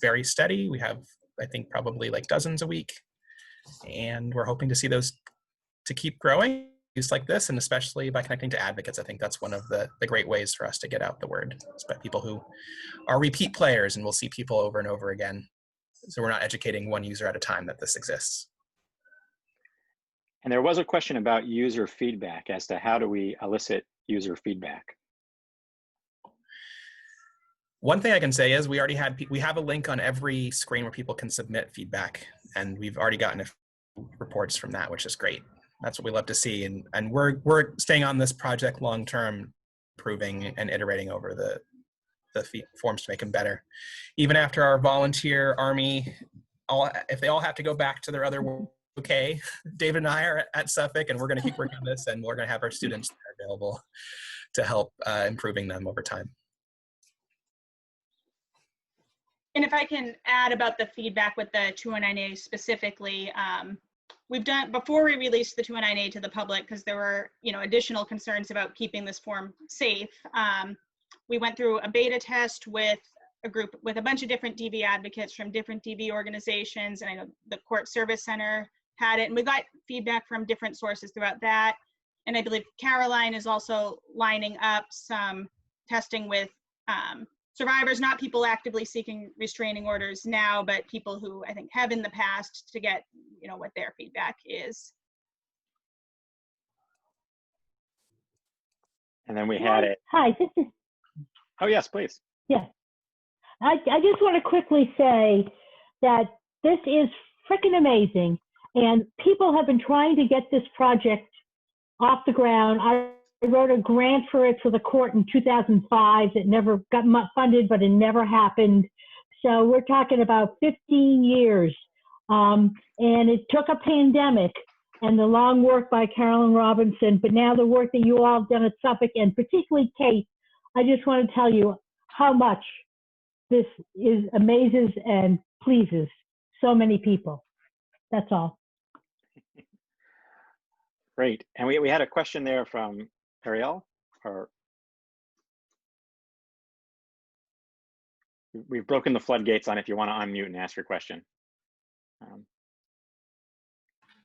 very steady. We have, I think, probably like dozens a week, and we're hoping to see those to keep growing, use like this, and especially by connecting to advocates. I think that's one of the great ways for us to get out the word. It's by people who are repeat players, and we'll see people over and over again. So we're not educating one user at a time that this exists. And there was a question about user feedback as to how do we elicit user feedback. One thing I can say is we have a link on every screen where people can submit feedback, and we've already gotten a few reports from that, which is great. That's what we love to see, and we're staying on this project long term, improving and iterating over the forms to make them better. Even after our volunteer army, if they all have to go back to their other work, okay, David and I are at Suffolk, and we're going to keep working on this, and we're going to have our students available to help improving them over time. And if I can add about the feedback with the 209A specifically, we've done, before we released the 209A to the public, because there were additional concerns about keeping this form safe, we went through a beta test with a bunch of different DV advocates from different DV organizations, and I know the Court Service Center had it, and we got feedback from different sources throughout that. And I believe Caroline is also lining up some testing with survivors, not people actively seeking restraining orders now, but people who I think have in the past, to get what their feedback is. And then we had it. Hi, this is. Oh yes, please. Yeah, I just want to quickly say that this is freaking amazing, and people have been trying to get this project off the ground. I wrote a grant for it for the court in 2005. It never got funded, but it never happened. So we're talking about 15 years. And it took a pandemic and the long work by Carolyn Robinson, but now the work that you all have done at Suffolk, and particularly Kate, I just want to tell you how much this amazes and pleases so many people. That's all. Great. And we had a question there from Ariel. We've broken the floodgates on if you want to unmute and ask your question.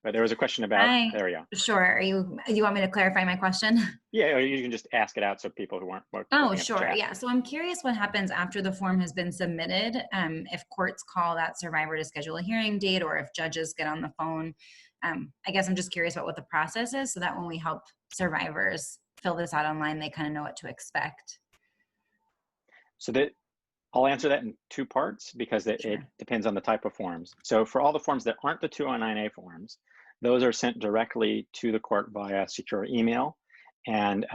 But there was a question about, there we go. Sure. You want me to clarify my question? Yeah, or you can just ask it out so people who weren't. Oh, sure. Yeah. So I'm curious what happens after the form has been submitted. If courts call that survivor to schedule a hearing date, or if judges get on the phone. I guess I'm just curious about what the process is, so that when we help survivors fill this out online, they kind of know what to expect. So I'll answer that in two parts, because it depends on the type of forms. So for all the forms that aren't the 209A forms, those are sent directly to the court via secure email. And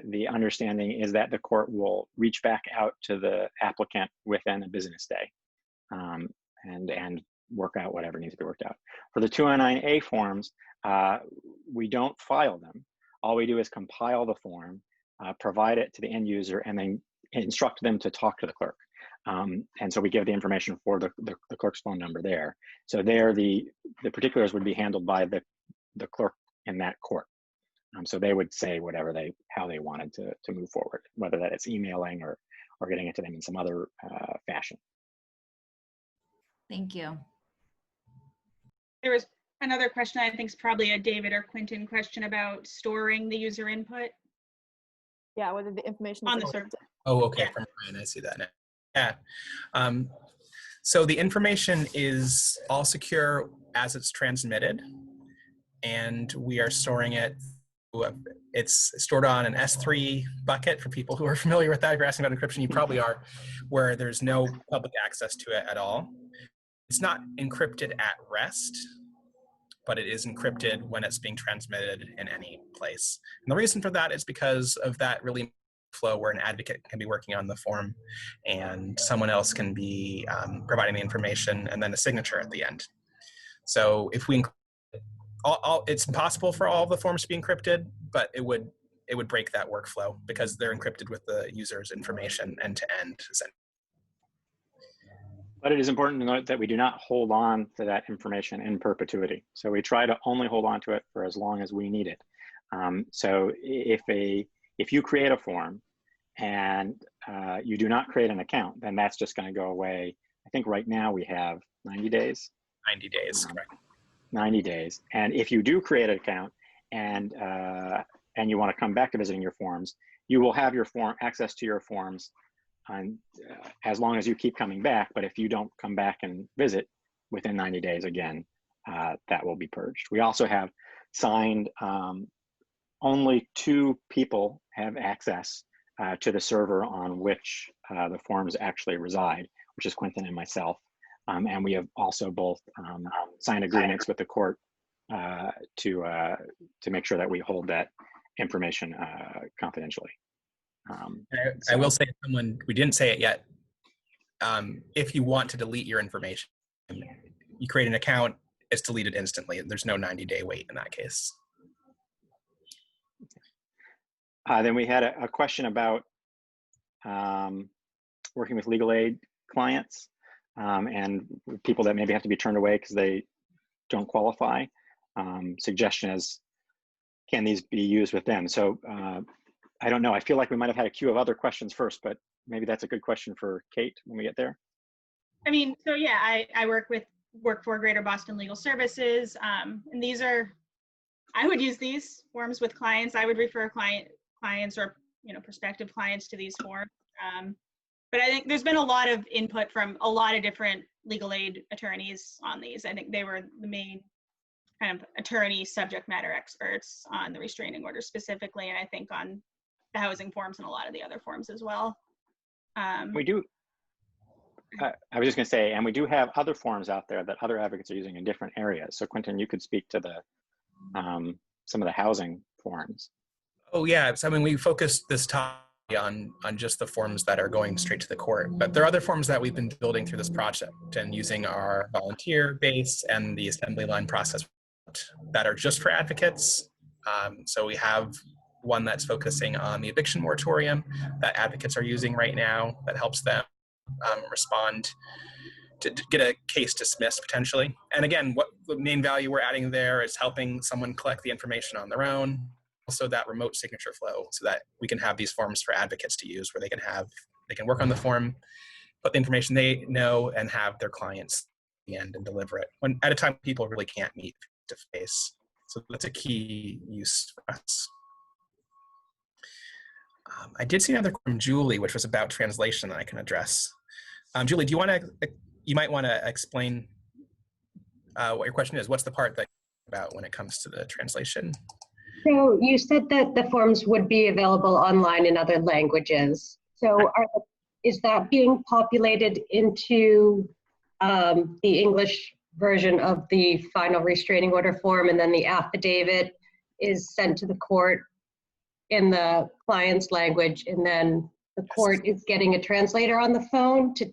the understanding is that the court will reach back out to the applicant within a business day and work out whatever needs to be worked out. For the 209A forms, we don't file them. All we do is compile the form, provide it to the end user, and then instruct them to talk to the clerk. And so we give the information for the clerk's phone number there. So there, the particulars would be handled by the clerk in that court. So they would say whatever how they wanted to move forward, whether that it's emailing or getting it to them in some other fashion. Thank you. There was another question, I think is probably a David or Quentin question about storing the user input Yeah, whether the information on is the server. Oh, okay, Yeah. from Brian, I see that now. Yeah. So the information is all secure as it's transmitted, and we are storing it. It's stored on an S3 bucket for people who are familiar with that. If you're asking about encryption, you probably are, where there's no public access to it at all. It's not encrypted at rest, but it is encrypted when it's being transmitted in any place. And the reason for that is because of that really flow where an advocate can be working on the form and someone else can be providing the information and then a signature at the end. So if we it's impossible for all of the forms to be encrypted, but it would break that workflow because they're encrypted with the user's information end to end. But it is important to note that we do not hold on to that information in perpetuity. So we try to only hold on to it for as long as we need it. So if you create a form and you do not create an account, then that's just going to go away. I think right now we have 90 days. 90 days, correct. 90 days. And if you do create an account and you want to come back to visiting your forms, you will have your access to your forms as long as you keep coming back. But if you don't come back and visit within 90 days again, that will be purged. We also have signed only 2 people have access to the server on which the forms actually reside, which is Quentin and myself. And we have also both signed agreements with the court to make sure that we hold that information confidentially. I will say to someone, we didn't say it yet, if you want to delete your information, you create an account, it's deleted instantly. There's no 90-day wait in that case. Then we had a question about working with legal aid clients and people that maybe have to be turned away because they don't qualify. Suggestion is, can these be used with them? So I don't know. I feel like we might have had a queue of other questions first, but maybe that's a good question for Kate when we get there. I mean, so yeah, I work for Greater Boston Legal Services, and these are, I would use these forms with clients. I would refer clients or prospective clients to these forms. But I think there's been a lot of input from a lot of different legal aid attorneys on these. I think they were the main kind of attorney subject matter experts on the restraining order specifically, and I think on the housing forms and a lot of the other forms as well. We do. I was just going to say, and we do have other forms out there that other advocates are using in different areas. So Quentin, you could speak to the some of the housing forms. Oh yeah, so I mean, we focused this topic on just the forms that are going straight to the court, but there are other forms that we've been building through this project and using our volunteer base and the assembly line process that are just for advocates. So we have one that's focusing on the eviction moratorium that advocates are using right now that helps them respond to get a case dismissed potentially. And again, what the main value we're adding there is helping someone collect the information on their own. Also that remote signature flow so that we can have these forms for advocates to use where they can work on the form, put the information they know and have their clients at the end and deliver it when at a time people really can't meet face to face. So that's a key use for us. I did see another from Julie, which was about translation that I can address. Julie, you might want to explain what your question is. What's the part that about when it comes to the translation? So you said that the forms would be available online in other languages. So is that being populated into the English version of the final restraining order form, and then the affidavit is sent to the court in the client's language, and then the court is getting a translator on the phone to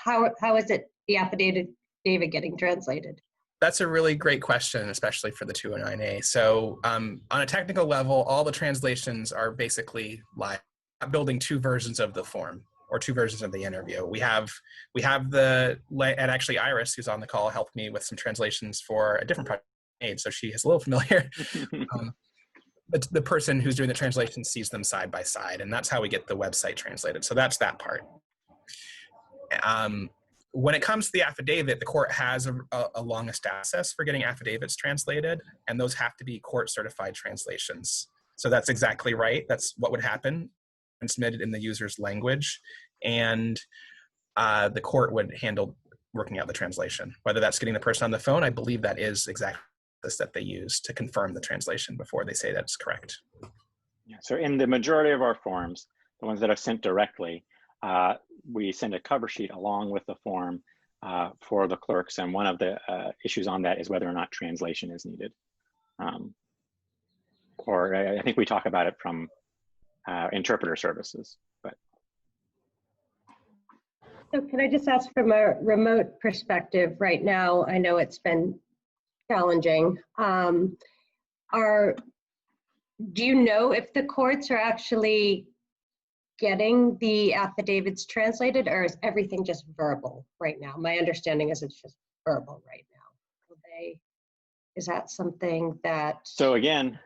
how is it the affidavit getting translated? That's a really great question, especially for the 209A. So on a technical level, all the translations are basically live, building 2 versions of the form or 2 versions of the interview. We have and actually Iris, who's on the call, helped me with some translations for a different project, so she is a little familiar. the person who's doing the translation sees them side by side, and that's how we get the website translated. So that's that part. When it comes to the affidavit, the court has a longest access for getting affidavits translated, and those have to be court certified translations. So that's exactly right. That's what would happen and submitted in the user's language. And the court would handle working out the translation. Whether that's getting the person on the phone, I believe that is exactly this that they use to confirm the translation before they say that's correct. Yeah, so in the majority of our forms, the ones that are sent directly, we send a cover sheet along with the form for the clerks. And one of the issues on that is whether or not translation is needed. Or I think we talk about it from interpreter services, but. So can I just ask from a remote perspective right now, I know it's been challenging. Do you know if the courts are actually getting the affidavits translated, or is everything just verbal right now? My understanding is it's just verbal right now. Is that something that? So again,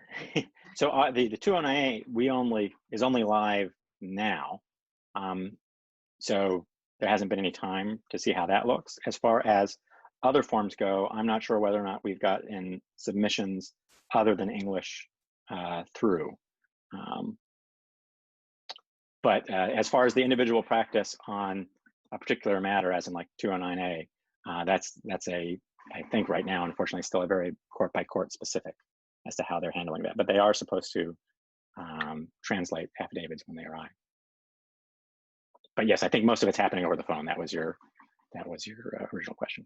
so the 209A is only live now. So there hasn't been any time to see how that looks. As far as other forms go, I'm not sure whether or not we've got in submissions other than English through. But as far as the individual practice on a particular matter, as in like 209A, that's I think right now, unfortunately, still a very court by court specific as to how they're handling that. But they are supposed to translate affidavits when they arrive. But yes, I think most of it's happening over the phone. That was your original question.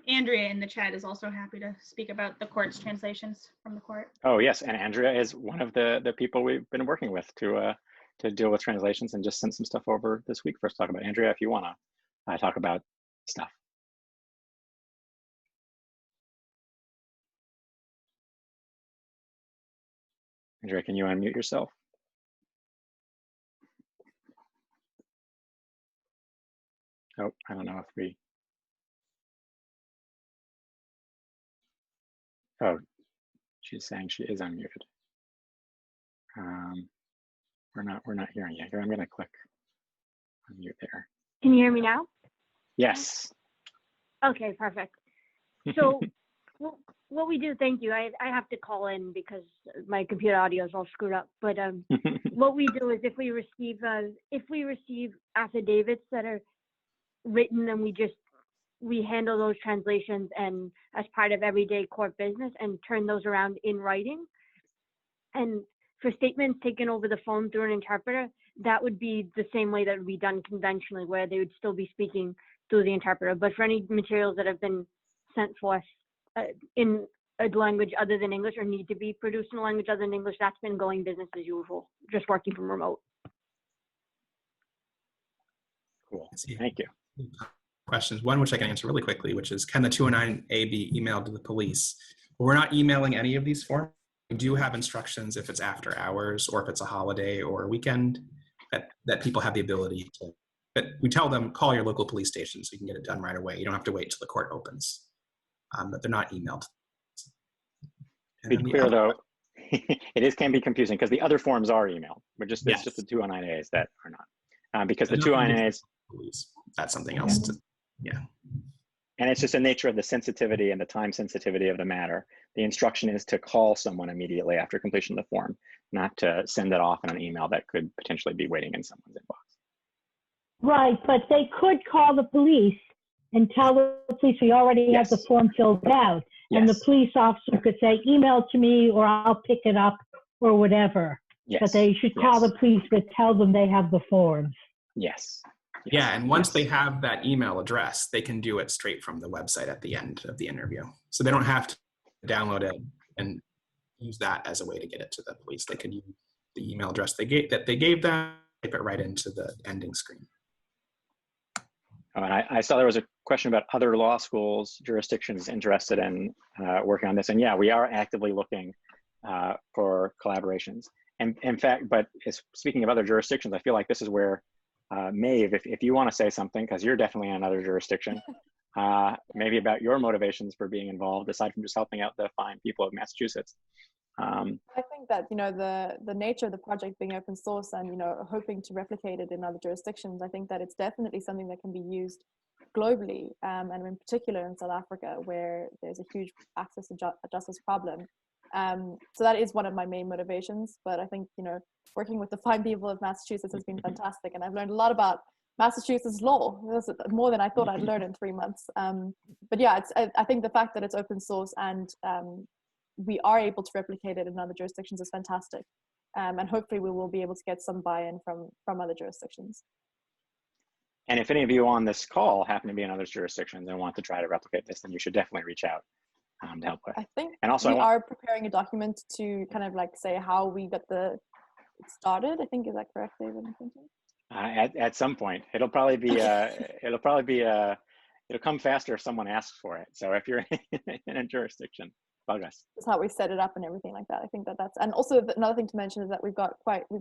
Andrea in the chat is also happy to speak about the court's translations from the court. Oh yes, and Andrea is one of the people we've been working with to deal with translations, and just sent some stuff over this week for us to talk about. Andrea, if you want to talk about stuff. Andrea, can you unmute yourself? Oh, I don't know if we. Oh, she's saying she is unmuted. We're not hearing you. Here, I'm going to click unmute there. Can you hear me now? Yes. Okay, perfect. So what we do, thank you. I have to call in because my computer audio is all screwed up. But what we do is if we receive affidavits that are written, then we handle those translations and as part of everyday court business and turn those around in writing. And for statements taken over the phone through an interpreter, that would be the same way that would be done conventionally, where they would still be speaking through the interpreter. But for any materials that have been sent forth in a language other than English or need to be produced in a language other than English, that's been going business as usual, just working from remote. Cool, thank you. Questions. One which I can answer really quickly, which is, can the 209A be emailed to the police? We're not emailing any of these forms. We do have instructions if it's after hours or if it's a holiday or a weekend that people have the ability to, but we tell them, call your local police station so you can get it done right away. You don't have to wait till the court opens, but they're not emailed. To be clear though, can be confusing because the other forms are emailed, but just it's just the 209As that are not, because the 209As, that's something else. Yeah. And it's just the nature of the sensitivity and the time sensitivity of the matter. The instruction is to call someone immediately after completion of the form, not to send it off in an email that could potentially be waiting in someone's inbox. Right, but they could call the police and tell the police we already have the form filled out. And the police officer could say, email to me or I'll pick it up or whatever. But they should call the police to tell them they have the forms. Yes. Yeah, and once they have that email address, they can do it straight from the website at the end of the interview. So they don't have to download it and use that as a way to get it to the police. They could use the email address they gave them, type it right into the ending screen. Oh, and I saw there was a question about other law schools, jurisdictions interested in working on this. And yeah, we are actively looking for collaborations. And in fact, but speaking of other jurisdictions, I feel like this is where Maeve, if you want to say something, because you're definitely in another jurisdiction, maybe about your motivations for being involved, aside from just helping out the fine people of Massachusetts. I think that, you know, the nature of the project being open source and, you know, hoping to replicate it in other jurisdictions, I think that it's definitely something that can be used globally, and in particular in South Africa, where there's a huge access to justice problem. So that is one of my main motivations. But I think, you know, working with the fine people of Massachusetts has been fantastic, and I've learned a lot about Massachusetts law. That's more than I thought I'd learn in 3 months. But yeah, I think the fact that it's open source and we are able to replicate it in other jurisdictions is fantastic. And hopefully we will be able to get some buy-in from other jurisdictions. And if any of you on this call happen to be in other jurisdictions and want to try to replicate this, then you should definitely reach out to help with. I think and also we are preparing a document to kind of like say how we got it started. I think, is that correct, David? At some point, it'll probably be it'll come faster if someone asks for it. So if you're in a jurisdiction, bug us. That's how we set it up and everything like that. I think that's, and also another thing to mention is that we've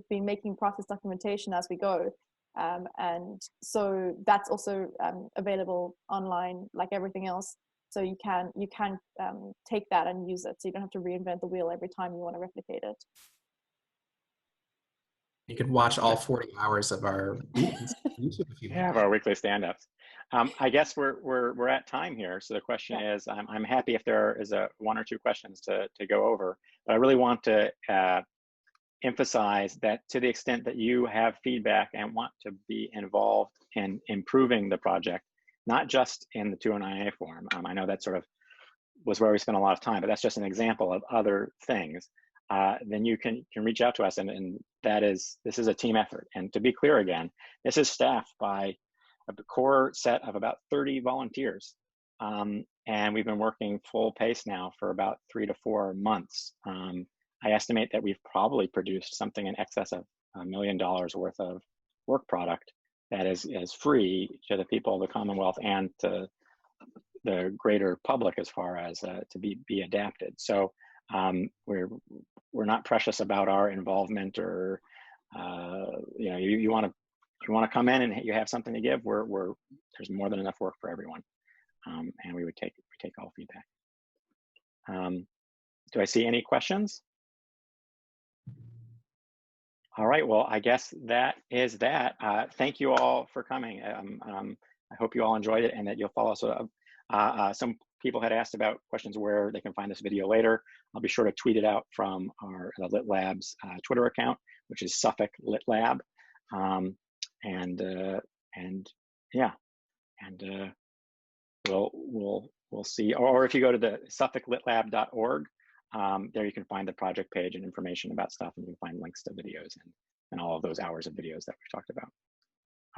been making process documentation as we go. And so that's also available online like everything else. So you can take that and use it. So you don't have to reinvent the wheel every time you want to replicate it. You can watch all 40 hours of our YouTube if you of our weekly stand-ups. I guess we're at time here. So the question is, I'm happy if there is one or two questions to go over, but I really want to emphasize that to the extent that you have feedback and want to be involved in improving the project, not just in the 209A form. I know that sort of was where we spent a lot of time, but that's just an example of other things. Then you can reach out to us, and this is a team effort. And to be clear again, this is staffed by a core set of about 30 volunteers. And we've been working full pace now for about 3 to 4 months. I estimate that we've probably produced something in excess of $1 million worth of work product that is free to the people of the Commonwealth and to the greater public as far as to be adapted. So we're not precious about our involvement, or you know, you want to come in and you have something to give. There's more than enough work for everyone, and we take all feedback. Do I see any questions? All right, well, I guess that is that. Thank you all for coming. I hope you all enjoyed it and that you'll follow us. Some people had asked about questions where they can find this video later. I'll be sure to tweet it out from the Lit Lab's Twitter account, which is Suffolk Lit Lab. We'll see. Or if you go to the suffolklitlab.org, there you can find the project page and information about stuff, and you can find links to videos and all of those hours of videos that we've talked about.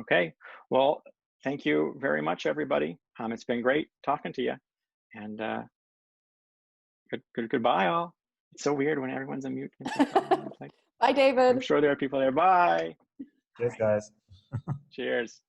Okay, well, thank you very much, everybody. It's been great talking to you, and goodbye, all. It's so weird when everyone's on mute. Bye, David. I'm sure there are people there. Bye. Cheers, guys. Cheers.